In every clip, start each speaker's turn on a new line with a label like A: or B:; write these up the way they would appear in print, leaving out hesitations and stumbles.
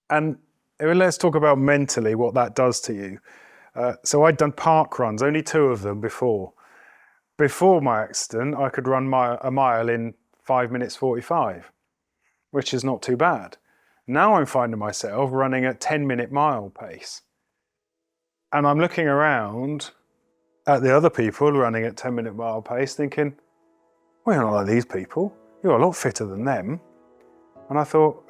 A: And let's talk about mentally what that does to you. So I'd done park runs, only 2 of them before. Before my accident, I could run a mile in 5 minutes 45, which is not too bad. Now I'm finding myself running at 10-minute mile pace. And I'm looking around at the other people running at 10-minute mile pace thinking, well, you're not like these people. You're a lot fitter than them. And I thought,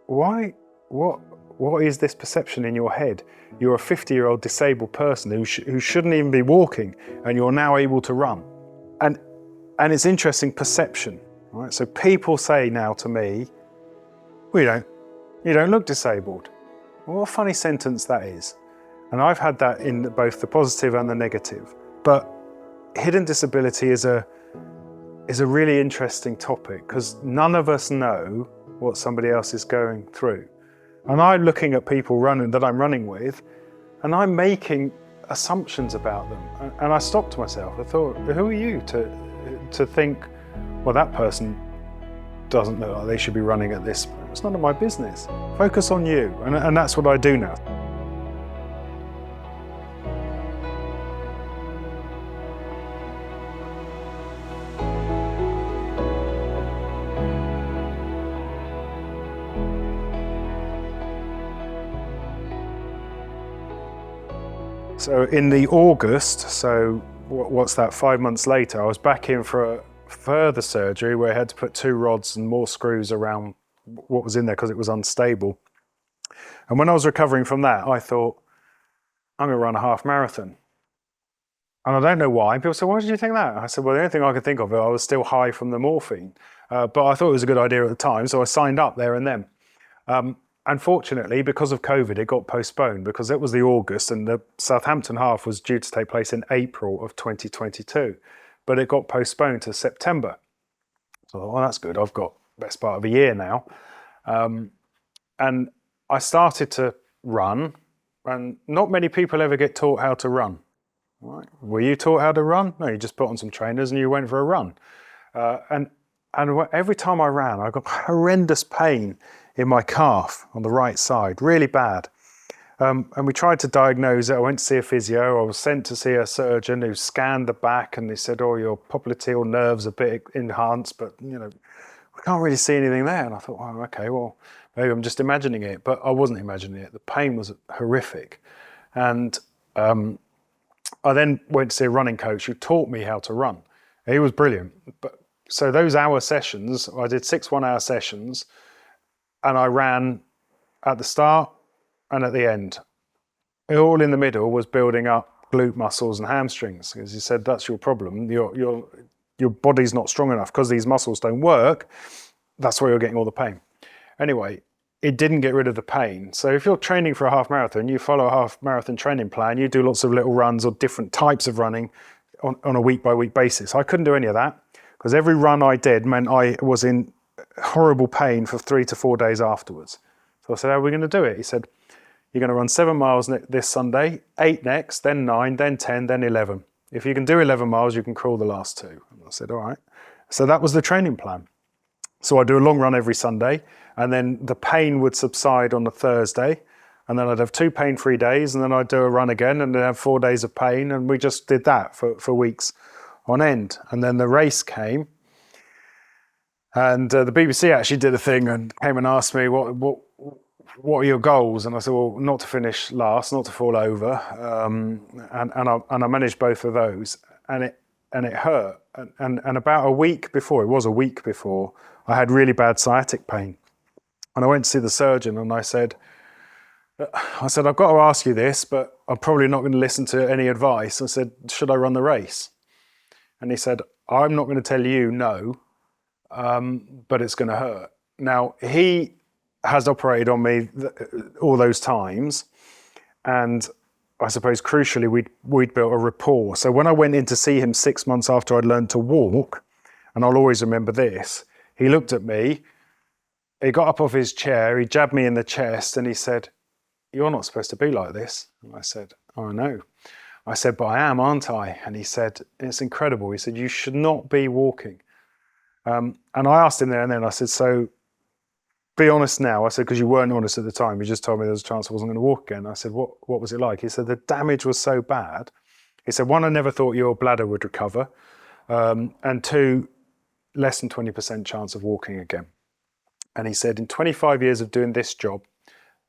A: why? What is this perception in your head? You're a 50-year-old disabled person who shouldn't even be walking, and you're now able to run. And it's interesting perception, right? So people say now to me, well, you don't look disabled. Well, what a funny sentence that is. And I've had that in both the positive and the negative. But hidden disability is a really interesting topic because none of us know what somebody else is going through. And I'm looking at people that I'm running with, and I'm making assumptions about them. And I stopped myself. I thought, who are you to think, well, that person doesn't look like they should be running at this. It's none of my business. Focus on you. And that's what I do now. So in the August, so what's that, 5 months later, I was back in for a further surgery where I had to put 2 rods and more screws around what was in there because it was unstable. And when I was recovering from that, I thought, I'm going to run a half marathon. And I don't know why. People said, why did you think that? I said, well, the only thing I could think of, I was still high from the morphine. But I thought it was a good idea at the time, so I signed up there and then. Unfortunately, because of COVID, it got postponed because it was the August and the Southampton half was due to take place in April of 2022, but it got postponed to September. So I thought, well, that's good. I've got the best part of a year now. And I started to run, and not many people ever get taught how to run. Right? Were you taught how to run? No, you just put on some trainers and you went for a run. And every time I ran, I got horrendous pain in my calf on the right side, really bad. And we tried to diagnose it. I went to see a physio. I was sent to see a surgeon who scanned the back, and they said, oh, your popliteal nerve's a bit enhanced, but we can't really see anything there. And I thought, oh, okay, well, maybe I'm just imagining it, but I wasn't imagining it. The pain was horrific. And I then went to see a running coach who taught me how to run. He was brilliant. So those hour sessions, I did 6 1-hour sessions, and I ran at the start and at the end. All in the middle was building up glute muscles and hamstrings. As you said, that's your problem. Your body's not strong enough because these muscles don't work. That's why you're getting all the pain. Anyway, it didn't get rid of the pain. So if you're training for a half marathon, you follow a half marathon training plan, you do lots of little runs or different types of running on a week by week basis. I couldn't do any of that because every run I did meant I was in horrible pain for 3 to 4 days afterwards. So I said, how are we going to do it? He said, you're going to run 7 miles this Sunday, 8 next, then 9, then 10, then 11. If you can do 11 miles, you can crawl the last 2. And I said, all right. So that was the training plan. So I do a long run every Sunday, and then the pain would subside on a Thursday, and then I'd have 2 pain-free days, and then I'd do a run again, and then have 4 days of pain, and we just did that for weeks on end. And then the race came, and the BBC actually did a thing and came and asked me, what are your goals? And I said, well, not to finish last, not to fall over. And I managed both of those, and it hurt. And about a week before, I had really bad sciatic pain. And I went to see the surgeon, and I said, I've got to ask you this, but I'm probably not going to listen to any advice. I said, should I run the race? And he said, I'm not going to tell you no, but it's going to hurt. Now, he has operated on me all those times, and I suppose crucially we'd built a rapport. So when I went in to see him 6 months after I'd learned to walk, and I'll always remember this, he looked at me, he got up off his chair, he jabbed me in the chest, and he said, you're not supposed to be like this. And I said, oh no. I said, but I am, aren't I? And he said, it's incredible. He said, you should not be walking. And I asked him there and then, I said, so be honest now. I said, because you weren't honest at the time. You just told me there was a chance I wasn't going to walk again. I said, what was it like? He said, the damage was so bad. He said, one, I never thought your bladder would recover. And two, less than 20% chance of walking again. And he said, in 25 years of doing this job,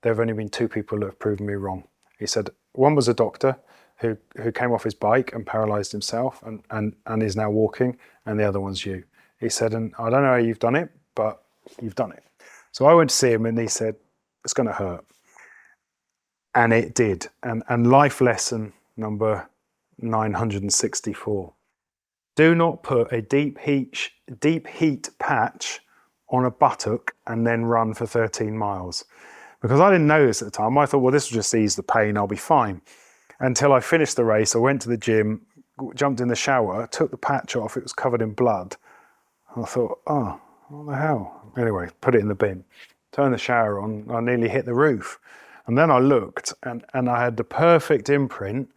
A: there have only been 2 people that have proven me wrong. He said, one was a doctor who came off his bike and paralyzed himself and is now walking, and the other one's you. He said, and I don't know how you've done it, but you've done it. So I went to see him and he said, it's going to hurt. And it did. And life lesson number 964. Do not put a deep heat patch on a buttock and then run for 13 miles. Because I didn't know this at the time. I thought, well, this will just ease the pain, I'll be fine. Until I finished the race, I went to the gym, jumped in the shower, took the patch off, it was covered in blood. And I thought, oh, what the hell? Anyway, put it in the bin. Turned the shower on, I nearly hit the roof. And then I looked and I had the perfect imprint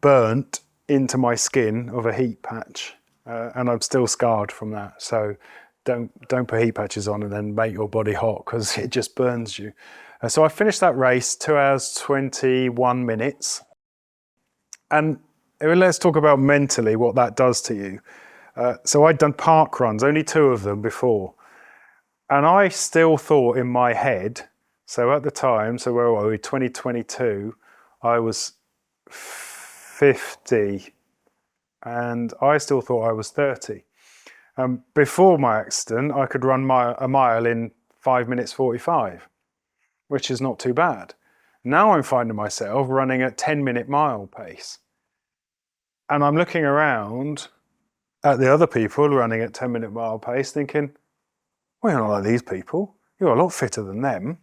A: burnt into my skin of a heat patch. And I'm still scarred from that. So don't put heat patches on and then make your body hot, because it just burns you. So I finished that race 2 hours 21 minutes. And let's talk about mentally what that does to you. So I'd done park runs, only 2 of them before. And I still thought in my head, so at the time, so where were we, 2022, I was 50 and I still thought I was 30. Before my accident, I could run a mile in 5 minutes 45, which is not too bad. Now I'm finding myself running at 10-minute mile pace. And I'm looking around at the other people running at 10-minute mile pace thinking, well, you're not like these people. You're a lot fitter than them.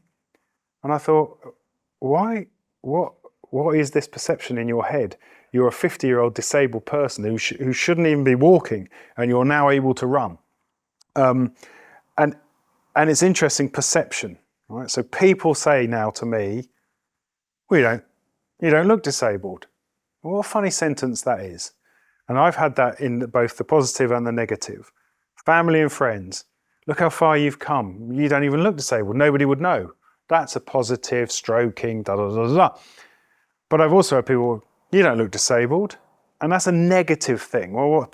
A: And I thought, why? What is this perception in your head? You're a 50-year-old disabled person who shouldn't even be walking, and you're now able to run. And it's interesting perception, right? So people say now to me, well, you don't look disabled. What a funny sentence that is. And I've had that in both the positive and the negative. Family and friends, look how far you've come. You don't even look disabled. Nobody would know. That's a positive, stroking, da da da da. But I've also had people, you don't look disabled, and that's a negative thing. Well,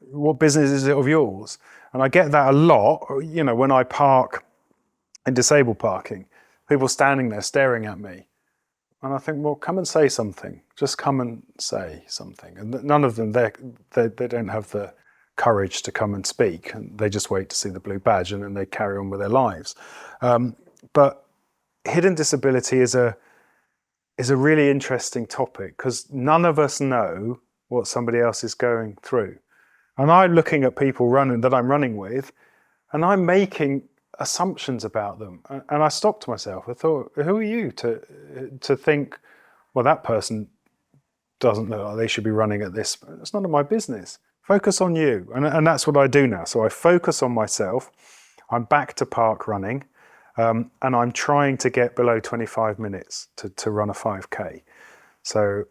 A: what business is it of yours? And I get that a lot, when I park in disabled parking, people standing there staring at me. And I think, well, come and say something. Just come and say something. And none of them, they don't have the courage to come and speak. And they just wait to see the blue badge and then they carry on with their lives. But hidden disability is a really interesting topic, because none of us know what somebody else is going through. And I'm looking at people that I'm running with, and I'm making assumptions about them. And I stopped myself. I thought, who are you to think, well, that person doesn't look like they should be running at this. It's none of my business. Focus on you. And that's what I do now. So I focus on myself. I'm back to park running. And I'm trying to get below 25 minutes to run a 5K. So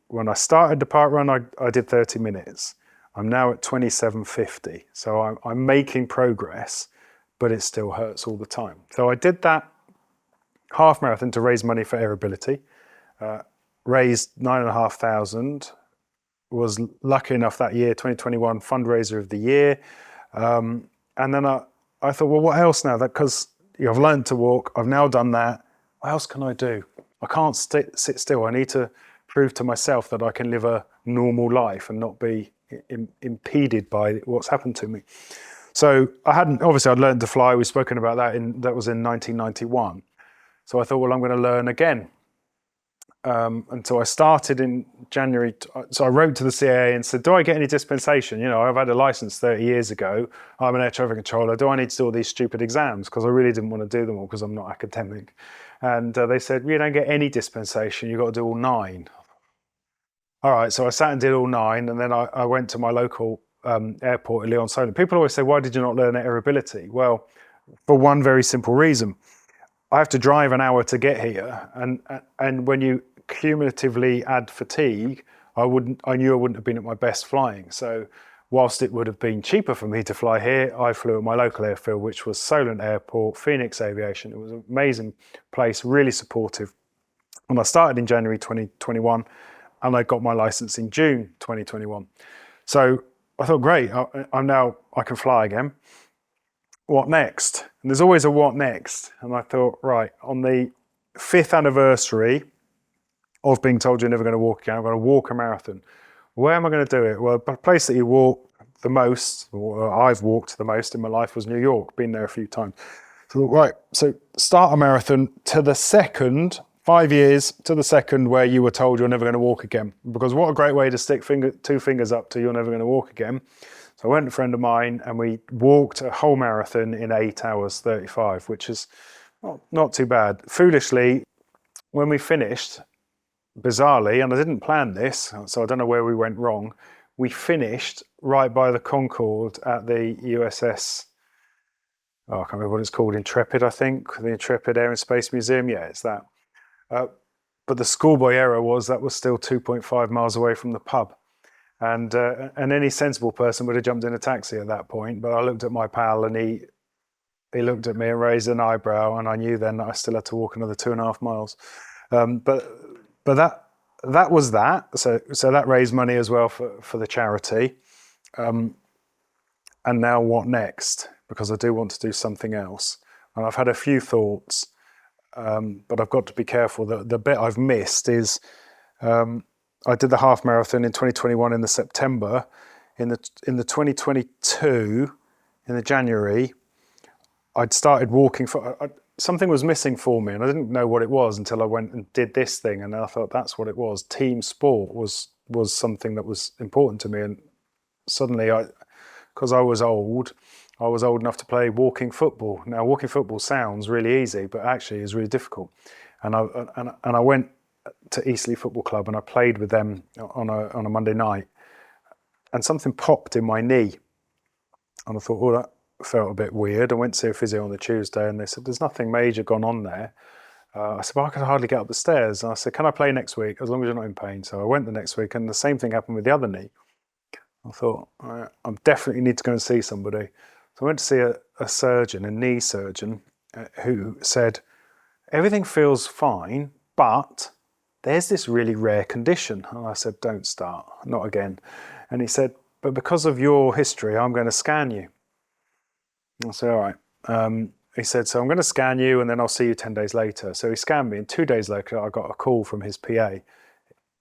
A: when I started the park run, I did 30 minutes. I'm now at 27:50. So I'm making progress, but it still hurts all the time. So I did that half marathon to raise money for Aerobility, raised 9,500, was lucky enough that year, 2021 fundraiser of the year. And then I thought, well, what else now? Because I've learned to walk, I've now done that. What else can I do? I can't sit still. I need to prove to myself that I can live a normal life and not be impeded by what's happened to me. So I'd learned to fly. We've spoken about that. That was in 1991. So I thought, well, I'm going to learn again. And so I started in January. So I wrote to the CAA and said, do I get any dispensation? I've had a license 30 years ago. I'm an air traffic controller. Do I need to do all these stupid exams? Because I really didn't want to do them all because I'm not academic. And they said, you don't get any dispensation. You've got to do all 9. All right. So I sat and did all 9. And then I went to my local airport in Lyon-Saulon. People always say, why did you not learn Aerobility? Well, for one very simple reason. I have to drive an hour to get here. And when you cumulatively add fatigue, I knew I wouldn't have been at my best flying. So whilst it would have been cheaper for me to fly here, I flew at my local airfield, which was Solent Airport, Phoenix Aviation. It was an amazing place, really supportive. And I started in January 2021, and I got my license in June 2021. So I thought, great, I can fly again. What next? And there's always a what next. And I thought, right, on the 5th anniversary of being told you're never going to walk again, I'm going to walk a marathon. Where am I going to do it? Well, the place that you walk the most, or I've walked the most in my life, was New York. Been there a few times. So right, so start a marathon to the second, 5 years to the second where you were told you're never going to walk again. Because what a great way to stick two fingers up to you're never going to walk again. So I went to a friend of mine and we walked a whole marathon in 8 hours 35, which is not too bad. Foolishly, when we finished, bizarrely, and I didn't plan this, so I don't know where we went wrong, we finished right by the Concorde at the USS, I can't remember what it's called, Intrepid, I think, the Intrepid Air and Space Museum. Yeah, it's that. But the schoolboy error was that was still 2.5 miles away from the pub. And any sensible person would have jumped in a taxi at that point. But I looked at my pal and he looked at me and raised an eyebrow, and I knew then that I still had to walk another 2.5 miles. But that was that. So that raised money as well for the charity. And now what next? Because I do want to do something else. And I've had a few thoughts, but I've got to be careful. The bit I've missed is I did the half marathon in 2021 in the September. In the 2022, in the January, I'd started walking something was missing for me, and I didn't know what it was until I went and did this thing, and I thought that's what it was. Team sport was something that was important to me, and suddenly, because I was old enough to play walking football. Now, walking football sounds really easy, but actually is really difficult. And I went to Eastleigh Football Club and I played with them on a Monday night, and something popped in my knee, and I thought, oh, that felt a bit weird. I went to see a physio on the Tuesday and they said, there's nothing major gone on there. I said, well, I could hardly get up the stairs. And I said, can I play next week as long as you're not in pain? So I went the next week and the same thing happened with the other knee. I thought, I definitely need to go and see somebody. So I went to see a surgeon, a knee surgeon, who said, everything feels fine, but there's this really rare condition. And I said, don't start, not again. And he said, but because of your history, I'm going to scan you. I said, all right. He said, so I'm going to scan you and then I'll see you 10 days later. So he scanned me, and 2 days later, I got a call from his PA.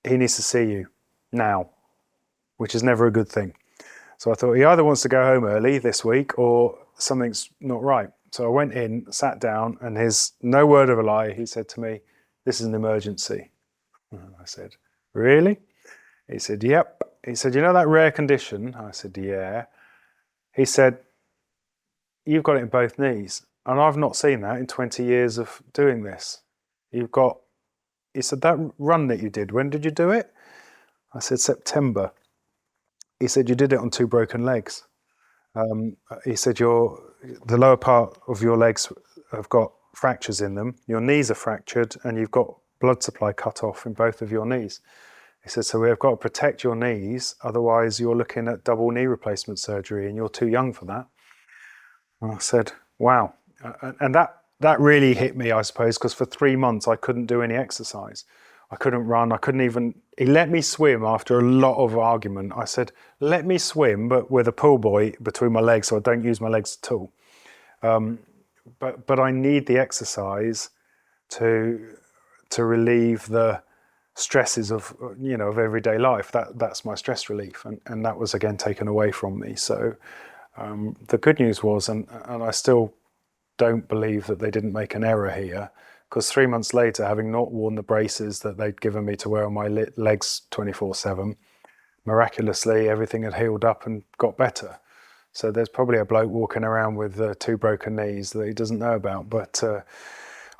A: He needs to see you now, which is never a good thing. So I thought he either wants to go home early this week or something's not right. So I went in, sat down, and no word of a lie, he said to me, this is an emergency. And I said, really? He said, yep. He said, you know that rare condition? I said, yeah. He said, you've got it in both knees. And I've not seen that in 20 years of doing this. He said, that run that you did, when did you do it? I said, September. He said, you did it on 2 broken legs. He said, the lower part of your legs have got fractures in them. Your knees are fractured and you've got blood supply cut off in both of your knees. He said, so we've got to protect your knees. Otherwise you're looking at double knee replacement surgery and you're too young for that. And I said, wow. And that really hit me, I suppose, because for 3 months I couldn't do any exercise. I couldn't run. I couldn't even. He let me swim after a lot of argument. I said, let me swim, but with a pull buoy between my legs so I don't use my legs at all. But I need the exercise to relieve the stresses of everyday life. That's my stress relief, and that was again taken away from me. So the good news was, and I still don't believe that they didn't make an error here, because 3 months later, having not worn the braces that they'd given me to wear on my legs 24/7, miraculously everything had healed up and got better. So there's probably a bloke walking around with 2 broken knees that he doesn't know about. But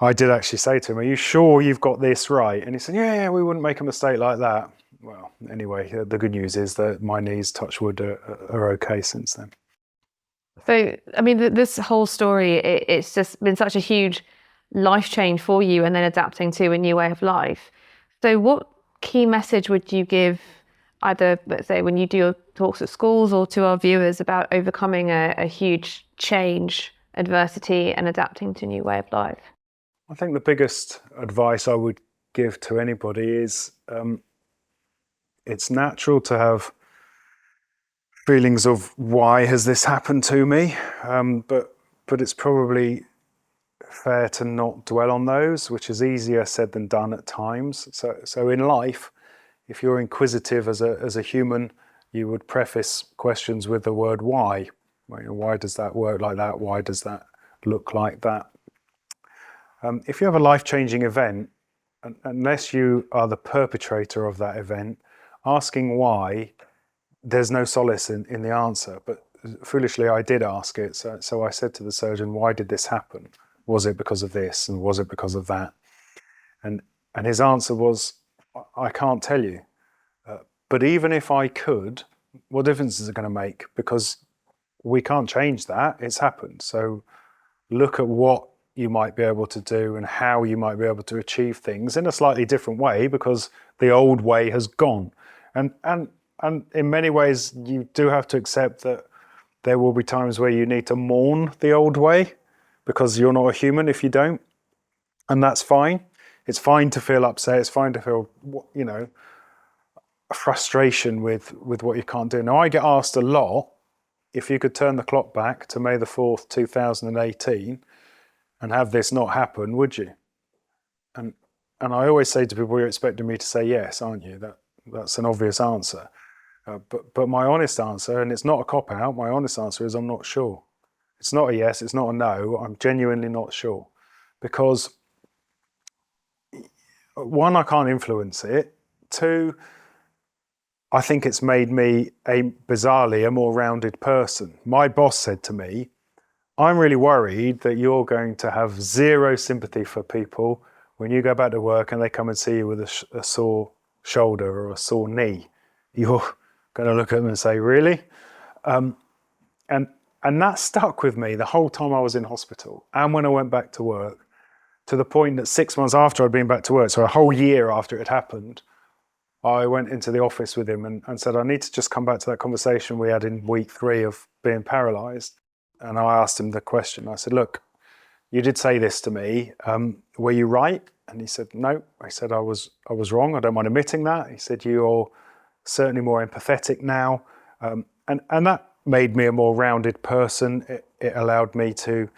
A: I did actually say to him, are you sure you've got this right? And he said, yeah, we wouldn't make a mistake like that. Well, anyway, the good news is that my knees, touch wood, are okay since then.
B: So, I mean, this whole story, it's just been such a huge life change for you, and then adapting to a new way of life. So what key message would you give either, let's say, when you do your talks at schools or to our viewers about overcoming a huge change, adversity, and adapting to a new way of life?
A: I think the biggest advice I would give to anybody is it's natural to have feelings of why has this happened to me, but it's probably fair to not dwell on those, which is easier said than done at times. So in life, if you're inquisitive as a human, you would preface questions with the word why. Why does that work like that? Why does that look like that? If you have a life-changing event, unless you are the perpetrator of that event, asking why, there's no solace in the answer. But foolishly, I did ask it. So I said to the surgeon, why did this happen? Was it because of this? And was it because of that? And his answer was, I can't tell you. But even if I could, what difference is it going to make? Because we can't change that. It's happened. So look at what you might be able to do and how you might be able to achieve things in a slightly different way, because the old way has gone. And in many ways, you do have to accept that there will be times where you need to mourn the old way, because you're not a human if you don't. And that's fine. It's fine to feel upset. It's fine to feel, frustration with what you can't do. Now, I get asked a lot, if you could turn the clock back to May the 4th, 2018, and have this not happen, would you? And I always say to people, you're expecting me to say yes, aren't you? That's an obvious answer. But my honest answer, and it's not a cop-out, my honest answer is I'm not sure. It's not a yes, it's not a no, I'm genuinely not sure. Because one, I can't influence it. Two, I think it's made me bizarrely a more rounded person. My boss said to me, I'm really worried that you're going to have zero sympathy for people when you go back to work and they come and see you with a sore shoulder or a sore knee. You're going to look at them and say, really? And that stuck with me the whole time I was in hospital and when I went back to work, to the point that 6 months after I'd been back to work, so a whole year after it had happened, I went into the office with him and said, I need to just come back to that conversation we had in week 3 of being paralysed. And I asked him the question. I said, look, you did say this to me. Were you right? And he said, no. I said, I was wrong. I don't mind admitting that. He said, you're certainly more empathetic now. And that made me a more rounded person. It allowed me to,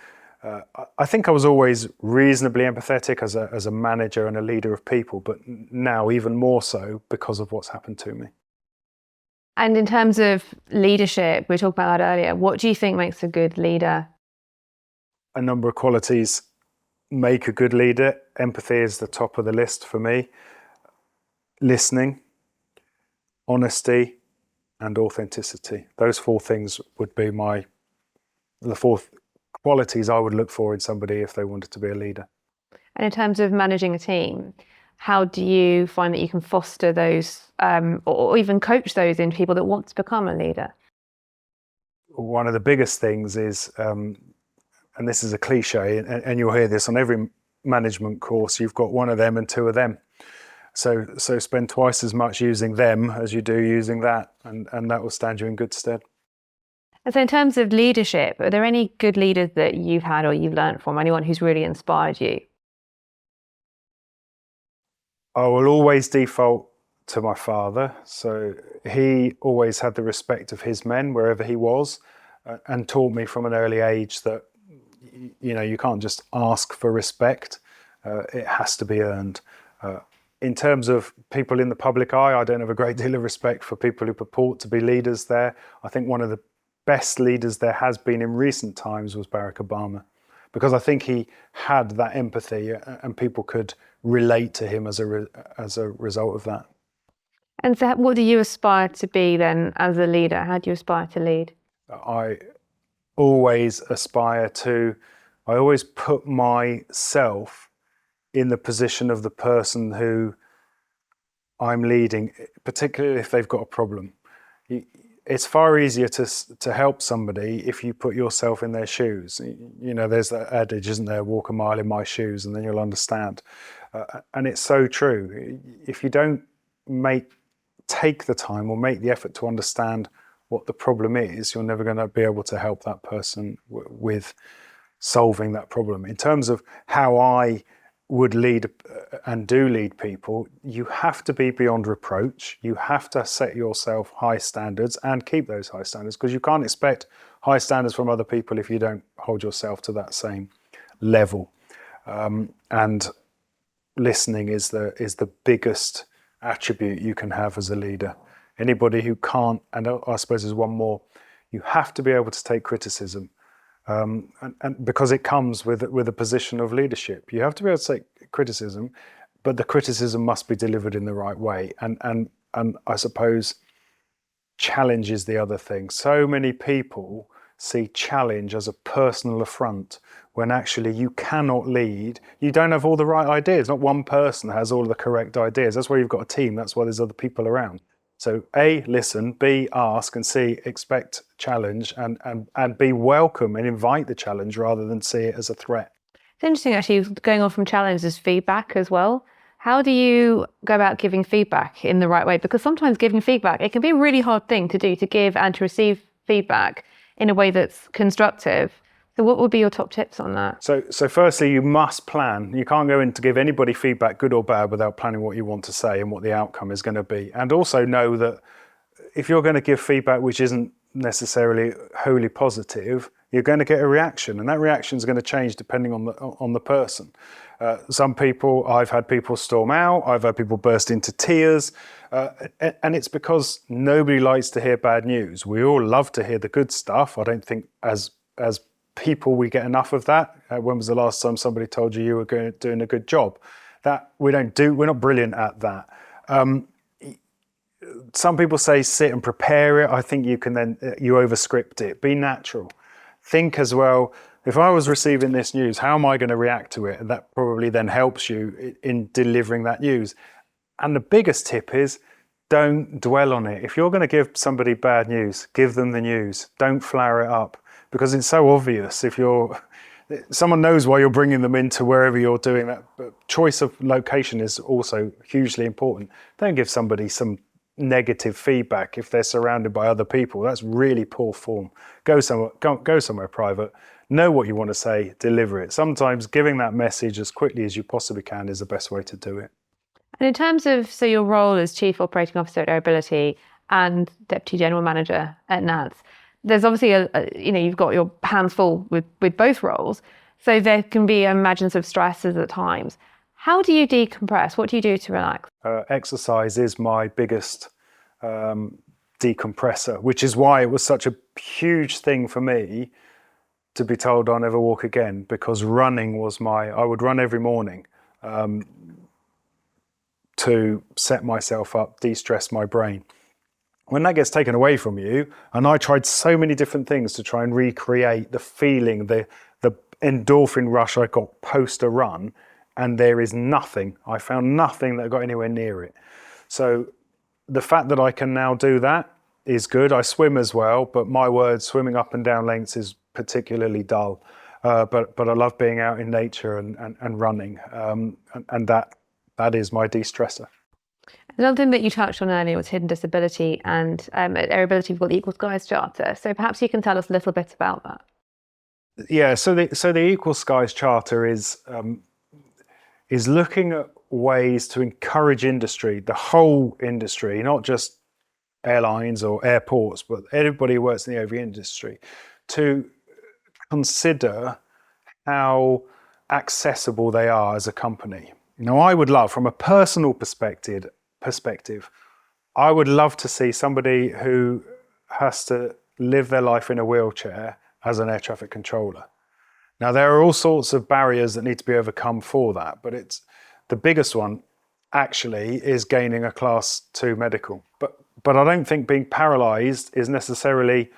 A: I think I was always reasonably empathetic as a manager and a leader of people, but now even more so because of what's happened to me.
B: And in terms of leadership, we talked about that earlier. What do you think makes a good leader?
A: A number of qualities make a good leader. Empathy is the top of the list for me. Listening, honesty, and authenticity. Those 4 things would be the 4 qualities I would look for in somebody if they wanted to be a leader.
B: And in terms of managing a team, how do you find that you can foster those or even coach those in people that want to become a leader?
A: One of the biggest things is, and this is a cliche, and you'll hear this on every management course, you've got 1 of them and 2 of them. So spend twice as much using them as you do using that, and that will stand you in good stead.
B: And so in terms of leadership, are there any good leaders that you've had or you've learned from, anyone who's really inspired you?
A: I will always default to my father. So he always had the respect of his men wherever he was, and taught me from an early age that, you can't just ask for respect. It has to be earned. In terms of people in the public eye, I don't have a great deal of respect for people who purport to be leaders there. I think one of the best leaders there has been in recent times was Barack Obama, because I think he had that empathy and people could relate to him as a result of that.
B: And so what do you aspire to be then as a leader? How do you aspire to lead?
A: I always I always put myself in the position of the person who I'm leading, particularly if they've got a problem. It's far easier to help somebody if you put yourself in their shoes. There's that adage, isn't there? Walk a mile in my shoes and then you'll understand. And it's so true. If you don't make take the time or make the effort to understand what the problem is, you're never going to be able to help that person with solving that problem. In terms of how I would lead and do lead people, you have to be beyond reproach. You have to set yourself high standards and keep those high standards, because you can't expect high standards from other people if you don't hold yourself to that same level. And listening is the biggest attribute you can have as a leader. Anybody who can't, and I suppose there's one more, you have to be able to take criticism. And because it comes with a position of leadership, you have to be able to take criticism, but the criticism must be delivered in the right way. And I suppose challenge is the other thing. So many people see challenge as a personal affront, when actually you cannot lead. You don't have all the right ideas. Not one person has all of the correct ideas. That's why you've got a team. That's why there's other people around. So A, listen, B, ask, and C, expect challenge, and B, welcome and invite the challenge rather than see it as a threat.
B: It's interesting, actually, going on from challenge is feedback as well. How do you go about giving feedback in the right way? Because sometimes giving feedback, it can be a really hard thing to do, to give and to receive feedback in a way that's constructive. So what would be your top tips on that?
A: So firstly, you must plan. You can't go in to give anybody feedback, good or bad, without planning what you want to say and what the outcome is going to be. And also know that if you're going to give feedback which isn't necessarily wholly positive, you're going to get a reaction, and that reaction is going to change depending on the person. Some people, I've had people storm out, I've had people burst into tears, and it's because nobody likes to hear bad news. We all love to hear the good stuff. I don't think as people we get enough of that. When was the last time somebody told you were doing a good job? That we're not brilliant at that. Some people say sit and prepare it. I think you overscript it. Be natural. Think as well, if I was receiving this news, how am I going to react to it? And that probably then helps you in delivering that news. And the biggest tip is, don't dwell on it. If you're going to give somebody bad news, give them the news. Don't flower it up, because it's so obvious. Someone knows why you're bringing them into wherever you're doing that. But choice of location is also hugely important. Don't give somebody some negative feedback if they're surrounded by other people. That's really poor form. Go somewhere private. Know what you want to say, deliver it. Sometimes giving that message as quickly as you possibly can is the best way to do it.
B: And in terms of, so your role as Chief Operating Officer at Aerobility and Deputy General Manager at NATS, there's obviously you've got your hands full with both roles. So there can be, I imagine, some stresses at times. How do you decompress? What do you do to relax?
A: Exercise is my biggest decompressor, which is why it was such a huge thing for me to be told I'll never walk again, because running was I would run every morning to set myself up, de-stress my brain. When that gets taken away from you, and I tried so many different things to try and recreate the feeling, the endorphin rush I got post a run, and there is nothing. I found nothing that got anywhere near it. So the fact that I can now do that is good. I swim as well, but my word, swimming up and down lengths is particularly dull. But I love being out in nature and running, and that is my de-stressor.
B: Another thing that you touched on earlier was hidden disability, and at Aerobility we've got the Equal Skies Charter. So perhaps you can tell us a little bit about that.
A: Yeah, so the Equal Skies Charter is looking at ways to encourage industry, the whole industry, not just airlines or airports, but everybody who works in the aviation industry, to consider how accessible they are as a company. I would love, from a personal perspective, I would love to see somebody who has to live their life in a wheelchair as an air traffic controller. Now, there are all sorts of barriers that need to be overcome for that, but the biggest one actually is gaining a Class 2 medical. But I don't think being paralysed is necessarily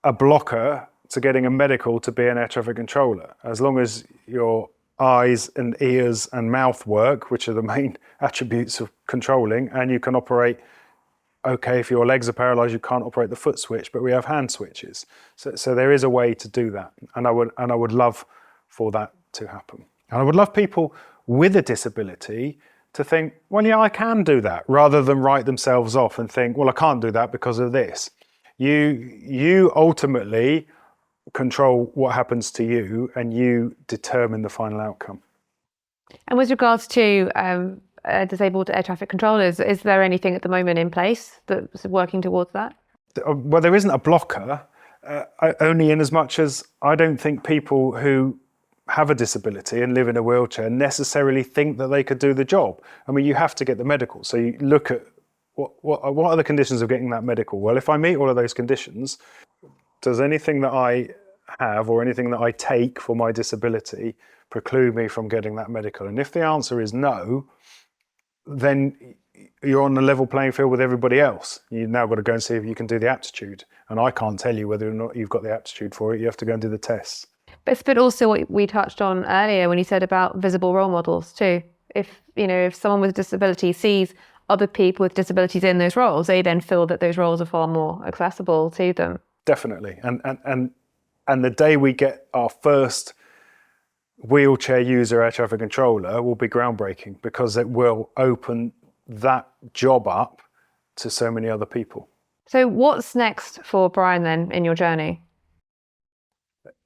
A: a blocker to getting a medical to be an air traffic controller. As long as your eyes and ears and mouth work, which are the main attributes of controlling, and you can operate. Okay, if your legs are paralysed, you can't operate the foot switch, but we have hand switches. So there is a way to do that, and I would love for that to happen. And I would love people with a disability to think, well, yeah, I can do that, rather than write themselves off and think, well, I can't do that because of this. You ultimately control what happens to you, and you determine the final outcome.
B: And with regards to disabled air traffic controllers, is there anything at the moment in place that's working towards that?
A: Well, there isn't a blocker, only in as much as I don't think people who have a disability and live in a wheelchair necessarily think that they could do the job. I mean, you have to get the medical. So you look at what are the conditions of getting that medical? Well, if I meet all of those conditions, does anything that I have or anything that I take for my disability preclude me from getting that medical? And if the answer is no, then you're on a level playing field with everybody else. You've now got to go and see if you can do the aptitude. And I can't tell you whether or not you've got the aptitude for it. You have to go and do the tests.
B: But also what we touched on earlier when you said about visible role models too. If someone with a disability sees other people with disabilities in those roles, they then feel that those roles are far more accessible to them.
A: Definitely. And the day we get our first wheelchair user air traffic controller will be groundbreaking, because it will open that job up to so many other people.
B: So what's next for Brian then in your journey?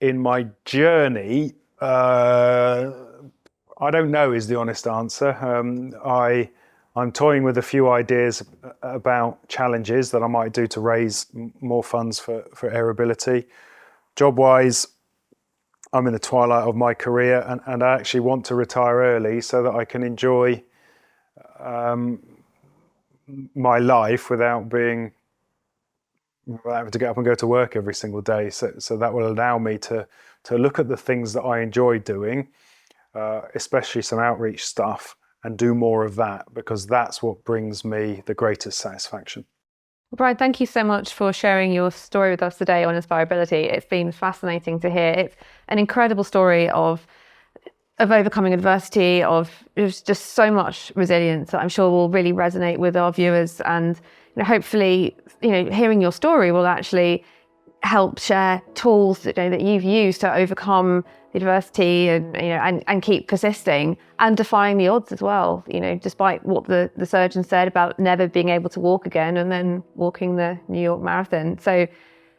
A: In my journey, I don't know is the honest answer. I'm toying with a few ideas about challenges that I might do to raise more funds for Aerobility. Job-wise, I'm in the twilight of my career, and I actually want to retire early so that I can enjoy my life without having to get up and go to work every single day. So that will allow me to look at the things that I enjoy doing, especially some outreach stuff, and do more of that, because that's what brings me the greatest satisfaction.
B: Brian, thank you so much for sharing your story with us today on Aerobility. It's been fascinating to hear. It's an incredible story of overcoming adversity, of just so much resilience that I'm sure will really resonate with our viewers. And hopefully, hearing your story will actually help share tools that you've used to overcome adversity and keep persisting and defying the odds as well. Despite what the surgeon said about never being able to walk again and then walking the New York Marathon. So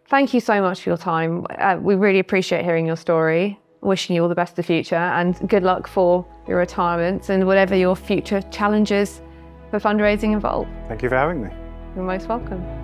B: thank you so much for your time. We really appreciate hearing your story. Wishing you all the best for the future, and good luck for your retirement and whatever your future challenges for fundraising involve.
A: Thank you for having me.
B: You're most welcome.